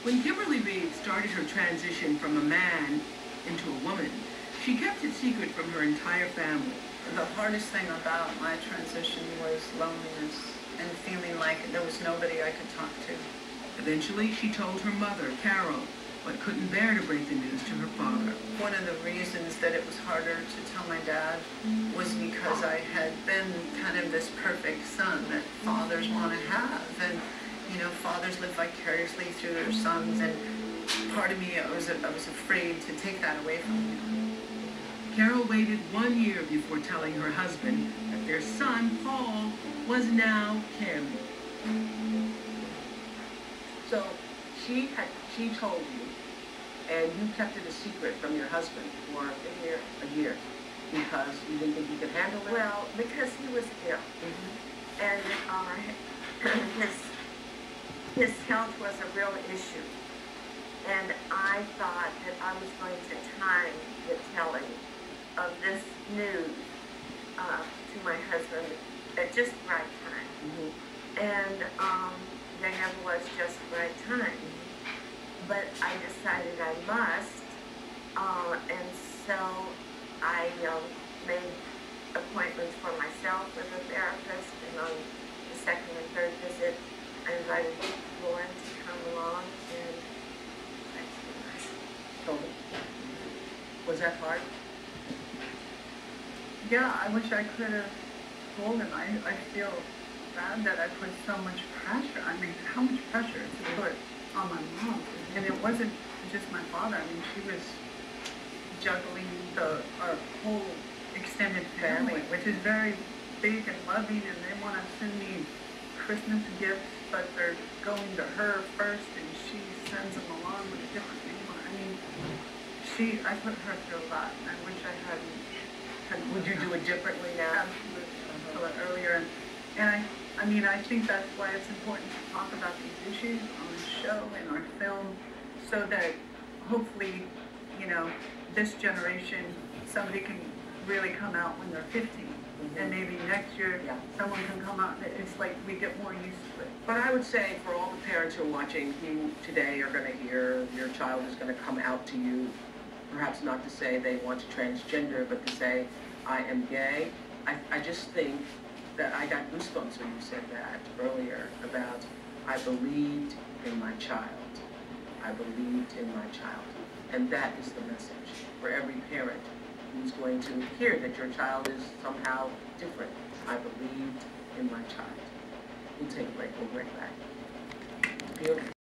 When Kimberly Reed started her transition from a man into a woman, she kept it secret from her entire family. The hardest thing about my transition was loneliness and feeling like there was nobody I could talk to. Eventually, she told her mother, Carol, but couldn't bear to break the news to her father. One of the reasons that it was harder to tell my dad was because I had been kind of this perfect son that fathers want to have. And, you know, fathers live vicariously through their sons, and part of me, I was afraid to take that away from him. Carol waited 1 year before telling her husband that their son, Paul, was now Kim. So she told you, and you kept it a secret from your husband for a year, because you didn't think you could handle it? Well, because he was ill, and his health was a real issue, and I thought that I was going to time the telling of this news to my husband at just the right time, and there never was just the right time. But I decided I must, and so I made appointments for myself with a therapist, and on the second and third visit, I invited Lauren to come along, and that's when I Told him. Was that hard? Yeah, I wish I could have told him. I feel bad that I put so much pressure. I mean, how much pressure to put on my mom? And it wasn't just my father. I mean, she was juggling our whole extended family, which is very big and loving, and they want to send me Christmas gifts, but they're going to her first, and she sends them along with a different name. I mean, I put her through a lot, and I wish I hadn't. Would you do it differently now? Absolutely. A lot earlier. And I mean, I think that's why it's important to talk about these issues on the show and our film, so that hopefully, you know, this generation, somebody can really come out when they're 15. And maybe next year, someone can come out, and it's like we get more used to it. But I would say for all the parents who are watching, who today are going to hear your child is going to come out to you, perhaps not to say they want to transgender, but to say, I am gay. I just think that I got goosebumps when you said that earlier about, I believed in my child. I believed in my child. And that is the message for every parent who's going to hear that your child is somehow different. I believed in my child. We'll take a break. We'll bring back. Beautiful.